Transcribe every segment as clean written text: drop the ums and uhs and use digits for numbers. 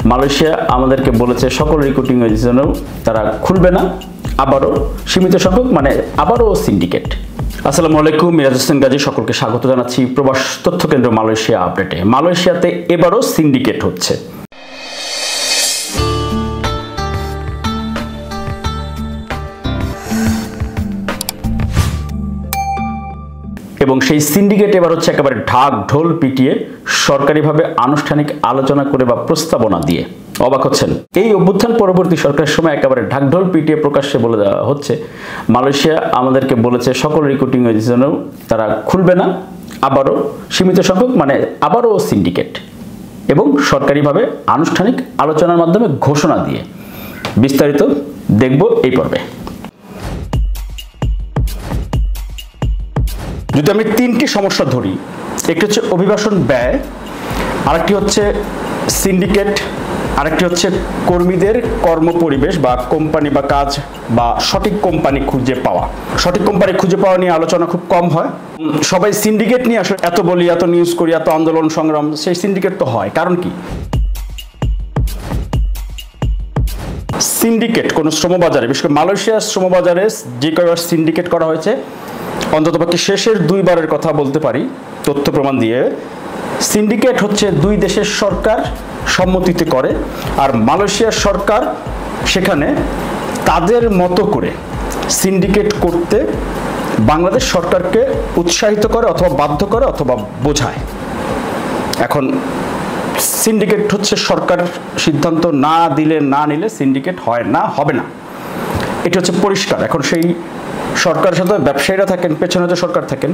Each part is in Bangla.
মালয়েশিয়া আমাদেরকে বলেছে সকল রিক্রুটিং এজেন্সি যেন তারা খুলবে না, আবারও সীমিত সংখ্যক মানে আবারও সিন্ডিকেট। আসসালামু আলাইকুম, মিরাজ হোসেন গাজী সকলকে স্বাগত জানাচ্ছি প্রবাস তথ্য কেন্দ্র মালয়েশিয়া আপডেটে। মালয়েশিয়াতে এবারও সিন্ডিকেট হচ্ছে। এবং সেই সিন্ডিকেট এবার হচ্ছে একেবারে ঢাক ঢোল পিটিয়ে সরকারিভাবে আনুষ্ঠানিক আলোচনা করে বা প্রস্তাবনা দিয়ে। অবাক হচ্ছেন? এই অভ্যুত্থান পরবর্তী সরকারের সময় একেবারে ঢাকঢোল পিটিয়ে প্রকাশ্যে বলে দেওয়া হচ্ছে মালয়েশিয়া আমাদেরকে বলেছে সকল রিক্রুটিং এজেন্সি যেন তারা খুলবে না, আবারও সীমিত সংখ্যক মানে আবারও সিন্ডিকেট, এবং সরকারিভাবে আনুষ্ঠানিক আলোচনার মাধ্যমে ঘোষণা দিয়ে। বিস্তারিত দেখব এই পর্বে। যদি আমি তিনটি সমস্যা ধরি, একটি হচ্ছে অভিবাসন ব্যয়, আরেকটি হচ্ছে সিন্ডিকেট, আরেকটি হচ্ছে কর্মীদের কর্মপরিবেশ বা কোম্পানি বা কাজ বা সঠিক কোম্পানি খুঁজে পাওয়া। সঠিক কোম্পানি খুঁজে পাওয়া নিয়ে আলোচনা খুব কম হয়। সবাই সিন্ডিকেট নিয়ে আসলে এত বলি, এত নিউজ করি, এত আন্দোলন সংগ্রাম, সেই সিন্ডিকেট তো হয়। কারণ কি? সিন্ডিকেট কোনো শ্রমবাজারে, বিশেষ করে মালয়েশিয়ার শ্রমবাজারে যে কয়েকবার সিন্ডিকেট করা হয়েছে, অন্ততপক্ষে শেষের দুইবারের কথা বলতে পারি তথ্য প্রমাণ দিয়ে। সিন্ডিকেট হচ্ছে দুই দেশের সরকার সম্মতিতে করে, আর মালয়েশিয়ার সরকার সেখানে তাদের মতো করে সিন্ডিকেট করতে বাংলাদেশ সরকারকে উৎসাহিত করে অথবা বাধ্য করে অথবা বোঝায়। এখন সিন্ডিকেট হচ্ছে সরকার সিদ্ধান্ত না দিলে, না নিলে সিন্ডিকেট হয় না, হবে না, এটা হচ্ছে পরিষ্কার। এখন সেই সরকারের সাথে ব্যবসায়ীরা থাকেন, পেছনে তো সরকার থাকেন।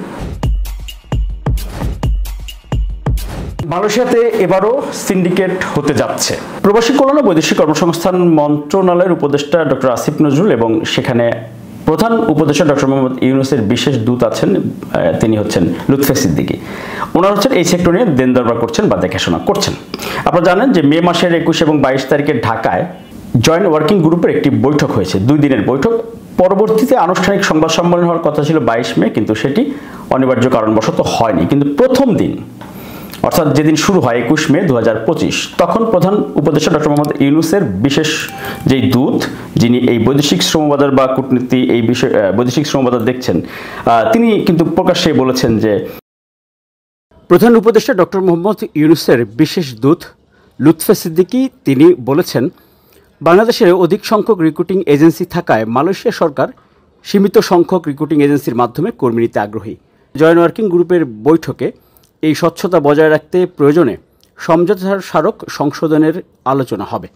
মালয়েশিয়াতে এবারও সিন্ডিকেট হতে যাচ্ছে। প্রবাসী কল্যাণ ও বৈদেশিক কর্মসংস্থান মন্ত্রণালয়ের উপদেষ্টা ডক্টর আসিফ নজরুল এবং সেখানে প্রধান উপদেষ্টা ডক্টর মোহাম্মদ ইউনূসের বিশেষ দূত আছেন, তিনি হচ্ছেন লুৎফে সিদ্দিকী। ওনারা হচ্ছেন এই সেক্টর নিয়ে দেন দরবার করছেন বা দেখাশোনা করছেন। আপনারা জানেন যে মে মাসের 21 এবং 22 তারিখে ঢাকায় জয়েন্ট ওয়ার্কিং গ্রুপের একটি বৈঠক হয়েছে, 2 দিনের বৈঠক। পরবর্তীতে আনুষ্ঠানিক সংবাদ সম্মেলন হওয়ার কথা ছিল 22 মে, কিন্তু সেটি অনিবার্য কারণবশত হয়নি। কিন্তু প্রথম দিন, অর্থাৎ যেদিন শুরু হয় 21 মে 2025, তখন প্রধান উপদেষ্টা ডক্টর মোহাম্মদ ইউনূসের বিশেষ যেই দূত, যিনি এই বৈদেশিক শ্রমবাজার বা কূটনীতি এই বিষয় বৈদেশিক শ্রমবাজার দেখছেন, তিনি কিন্তু প্রকাশ্যে বলেছেন যে প্রধান উপদেষ্টা ডক্টর মোহাম্মদ ইউনূসের বিশেষ দূত লুৎফে সিদ্দিকী তিনি বলেছেন, বাংলাদেশের অধিক সংখ্যক রিক্রুটিং এজেন্সি থাকায় মালয়েশিয়া সরকার সীমিত সংখ্যক রিক্রুটিং এজেন্সির মাধ্যমে কর্মী নিতে আগ্রহী। জয়েন্ট ওয়ার্কিং গ্রুপের বৈঠকে এই স্বচ্ছতা বজায় রাখতে প্রয়োজনে সমঝোতা স্মারক সংশোধনের আলোচনা হবে।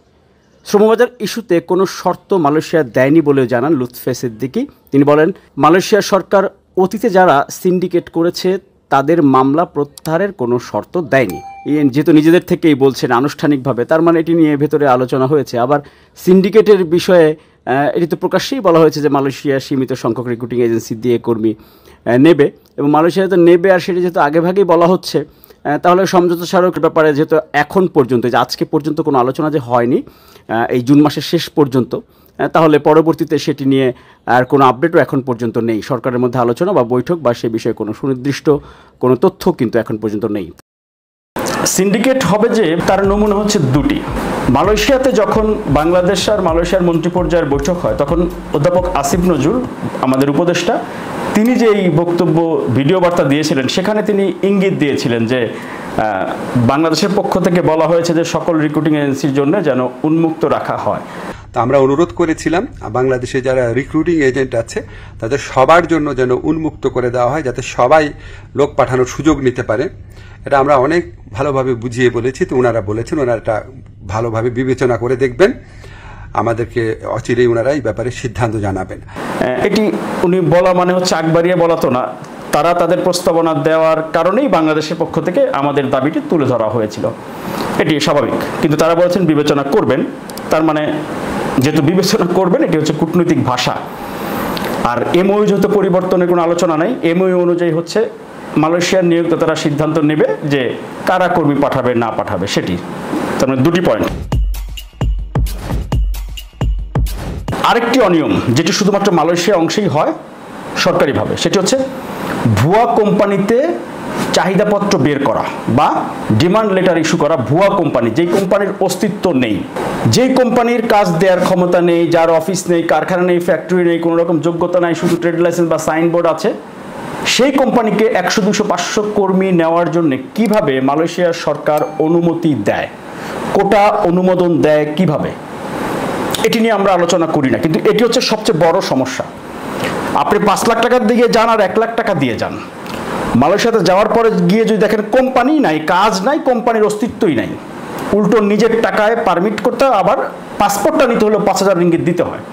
শ্রমবাজার ইস্যুতে কোনো শর্ত মালয়েশিয়া দেয়নি বলেও জানান লুৎফে সিদ্দিকী। তিনি বলেন, মালয়েশিয়া সরকার অতীতে যারা সিন্ডিকেট করেছে তাদের মামলা প্রত্যাহারের কোনো শর্ত দেয়নি। যেহেতু নিজেদের থেকেই বলছেন আনুষ্ঠানিকভাবে, তার মানে এটি নিয়ে ভেতরে আলোচনা হয়েছে। আবার সিন্ডিকেটের বিষয়ে এটি তো প্রকাশ্যেই বলা হয়েছে যে মালয়েশিয়া সীমিত সংখ্যক রিক্রুটিং এজেন্সি দিয়ে কর্মী নেবে, এবং মালয়েশিয়া তো নেবে, আর সেটি যেহেতু আগেভাগেই বলা হচ্ছে, তাহলে সমঝোতা স্মারকের ব্যাপারে যেহেতু এখন পর্যন্ত, যে আজকে পর্যন্ত কোনো আলোচনা যে হয়নি এই জুন মাসের শেষ পর্যন্ত, তাহলে পরবর্তীতে সেটি নিয়ে আর কোনো আপডেটও এখন পর্যন্ত নেই। সরকারের মধ্যে আলোচনা বা বৈঠক বা সে বিষয়ে কোনো সুনির্দিষ্ট কোনো তথ্য কিন্তু এখন পর্যন্ত নেই। সিন্ডিকেট হবে যে তার নমুনা হচ্ছে দুটি। মালয়েশিয়াতে যখন বাংলাদেশ আর মালয়েশিয়ার মন্ত্রী পর্যায়ের বৈঠক হয়, তখন অধ্যাপক আসিফ নজরুল আমাদের উপদেষ্টা, তিনি যে এই বক্তব্য ভিডিও বার্তা দিয়েছিলেন, সেখানে তিনি ইঙ্গিত দিয়েছিলেন যে বাংলাদেশের পক্ষ থেকে বলা হয়েছে যে সকল রিক্রুটিং এজেন্সির জন্য যেন উন্মুক্ত রাখা হয়। তা আমরা অনুরোধ করেছিলাম বাংলাদেশে যারা রিক্রুটিং এজেন্ট আছে তাদের সবার জন্য যেন উন্মুক্ত করে দেওয়া হয়, যাতে সবাই লোক পাঠানোর সুযোগ নিতে পারে। এটা আমরা অনেক ভালোভাবে বুঝিয়ে বলেছি, তো ওনারা বলেছেন ওনারা এটা ভালোভাবে বিবেচনা করে দেখবেন, আমাদেরকে অচিরেই ওনারা এই ব্যাপারে সিদ্ধান্ত জানাবেন। এটি উনি বলা মানে হচ্ছে আগ বাড়িয়ে বলা তো না, তারা তাদের প্রস্তাবনা দেওয়ার কারণেই বাংলাদেশের পক্ষ থেকে আমাদের দাবিটি তুলে ধরা হয়েছিল, এটি স্বাভাবিক। কিন্তু তারা বলেছেন বিবেচনা করবেন, তার মানে যেহেতু বিবেচনা করবেন, এটি হচ্ছে কূটনৈতিক ভাষা। আর এমওইউ যেহেতু পরিবর্তনের কোনো আলোচনা নেই, এমওইউ অনুযায়ী হচ্ছে মালয়েশিয়ার নিয়োগদাতারা সিদ্ধান্ত নেবে যে কারা কর্মী পাঠাবে না পাঠাবে, সেটি। তার মানে দুটি পয়েন্ট। আরেকটি অনিয়ম যেটি শুধুমাত্র মালয়েশিয়া অংশেই হয় সরকারিভাবে, সেটি হচ্ছে ভুয়া কোম্পানিতে চাহিদাপত্র বের করা বা ডিমান্ড লেটার ইস্যু করা ভুয়া কোম্পানি, যেই কোম্পানির অস্তিত্ব নেই, যেই কোম্পানির কাজ দেওয়ার ক্ষমতা নেই, যার অফিস নেই, কারখানা নেই, ফ্যাক্টরি নেই, কোনো রকম যোগ্যতা নাই, শুধু ট্রেড লাইসেন্স বা সাইনবোর্ড আছে, সেই কোম্পানিকে 100, 200, 500 কর্মী নেওয়ার জন্য কিভাবে মালয়েশিয়ার সরকার অনুমতি দেয়, কোটা অনুমোদন দেয় কিভাবে, এটি নিয়ে আমরা আলোচনা করি না। কিন্তু এটি হচ্ছে সবচেয়ে বড় সমস্যা। আপনি 5 লাখ টাকা দিয়ে যান আর 1 লাখ টাকা দিয়ে যান, মালয়েশিয়াতে যাওয়ার পরে গিয়ে যদি দেখেন কোম্পানি নাই, কাজ নাই, কোম্পানির অস্তিত্বই নাই, উল্টো নিজের টাকায় পারমিট করতে হয়, আবার পাসপোর্টটা নিতে হলেও 5,000 রিঙ্গিত দিতে হয়।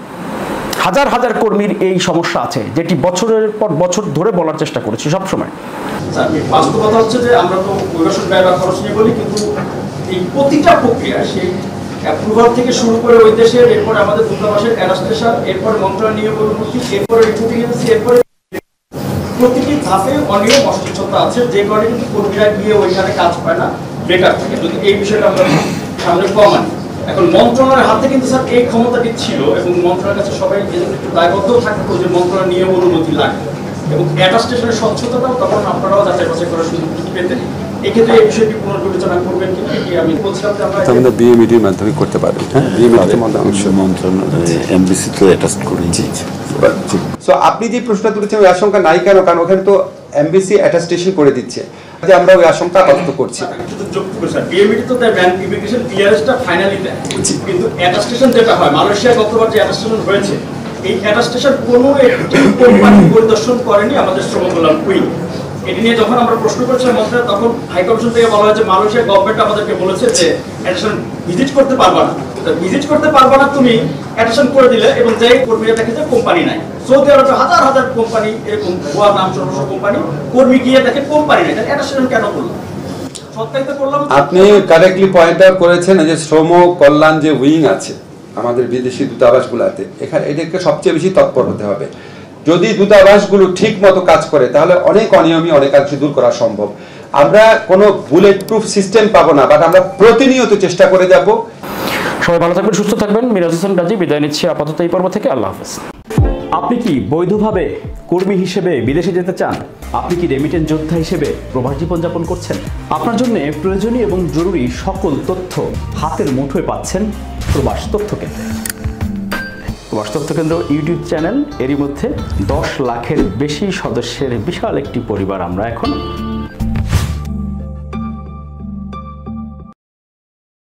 হাজার হাজার কর্মীর এই সমস্যা আছে, যেটি বছরের পর বছর ধরে বলার চেষ্টা করেছি সবসময়। বাস্তবতা হচ্ছে যে আমরা তো পরিবেশন ব্যয় বা খরচ নিয়ে বলি, কিন্তু এই প্রতিটা প্রক্রিয়া, সেই অ্যাপ্রুভাল থেকে শুরু করে ওই দেশের, এরপরে আমাদের দূতাবাসের অ্যাডাস্টেশন, এরপরে মন্ত্রণালয় নিয়োগ অনুমতি, এরপরে রিপোর্টিং এজেন্সি, এরপরে প্রতিটি ধাপে অনিয়ম অসচ্ছলতা আছে, যে কারণে কিন্তু কর্মীরা গিয়ে ওইখানে কাজ পায় না, বেকার থাকে। যদি এই বিষয়টা আমরা সামনে কমানি, এখন মন্ত্রণালয়ের হাতে কিন্তু স্যার এই ক্ষমতাটি ছিল, এবং মন্ত্রণালয়ের কাছে সবাই এজন্য একটু দায়বদ্ধ থাকতো যে মন্ত্রণালয় নিয়ম অনুমতি লাগে, এবং অ্যাডাস্টেশনের স্বচ্ছতাটাও তখন আপনারাও যাচাই বাছাই করার সুযোগ পেতেন। এক্ষেত্রে এই বিষয়টি পুনর্বিবেচনা করবেন কিনা, এটি আমি বলছিলাম যে আমরা বিএমইডির মাধ্যমে করতে পারি। মন্ত্রণালয় এমবিসি তো অ্যাটাস্ট করেছি। সো আপনি যে প্রশ্ন তুলেছেন ওই আশঙ্কা নাই কেন, কারণ ওখানে তো এমবিসি অ্যাটাস্টেশন করে দিচ্ছে, যে আমরা ওই আশঙ্কা ব্যক্ত করছি। বিএমইডি তো দেয়, ব্যাংক ইমিগ্রেশন ক্লিয়ারেন্সটা ফাইনালি দেয়, কিন্তু অ্যাটাস্টেশন যেটা হয়, মালয়েশিয়া গতবার যে অ্যাটাস্টেশন হয়েছে, এই অ্যাটাস্টেশন কোনো একটি কোম্পানি পরিদর্শন করেনি আমাদের শ্রম কল্যাণ উইং। এটি নিয়ে যখন আমরা প্রশ্ন করেছিলাম মন্ত্রণালয়, তখন হাই কমিশন থেকে বলা হয়েছে মালয়েশিয়া গভর্নমেন্ট আমাদেরকে বলেছে যে অ্যাটাস্টেশন ভিজিট করতে পারবা না, ভিজিট করতে পারবা না, তুমি অ্যাটাস্টেশন করে দিলে, এবং যে কর্মীরা দেখে যে কোম্পানি নাই। সৌদি আরবে হাজার হাজার কোম্পানি এরকম ভুয়া নাম সর্বস্ব কোম্পানি, কর্মী গিয়ে দেখে কোম্পানি নাই, অ্যাটাস্টেশন কেন করলো? আপনি কারেক্টলি পয়েন্ট আউট করেছেন যে শ্রম কল্যাণ যে উইং আছে আমাদের বিদেশি দূতাবাসগুলোতে, এখানে এদেরকে সবচেয়ে বেশি তৎপর হতে হবে। যদি দূতাবাসগুলো ঠিক মতো কাজ করে তাহলে অনেক অনিয়মই অনেকাংশে দূর করা সম্ভব। আমরা কোনো বুলেট প্রুফ সিস্টেম পাবো না, বাট আমরা প্রতিনিয়ত চেষ্টা করে যাব। সবাই ভালো থাকবেন, সুস্থ থাকবেন। মিরাজ হোসেন গাজী বিদায় নিচ্ছি আপাতত এই পর্ব থেকে। আল্লাহ হাফেজ। আপনি কি বৈধভাবে কর্মী হিসেবে বিদেশে যেতে চান? আপনি কি রেমিটেন্স যোদ্ধা হিসেবে প্রবাস জীবনযাপন করছেন? আপনার জন্য প্রয়োজনীয় এবং জরুরি সকল তথ্য হাতের মুঠোয় পাচ্ছেন প্রবাস তথ্য কেন্দ্রে। প্রবাস তথ্য কেন্দ্র ইউটিউব চ্যানেল, এরই মধ্যে 10 লাখের বেশি সদস্যের বিশাল একটি পরিবার আমরা এখন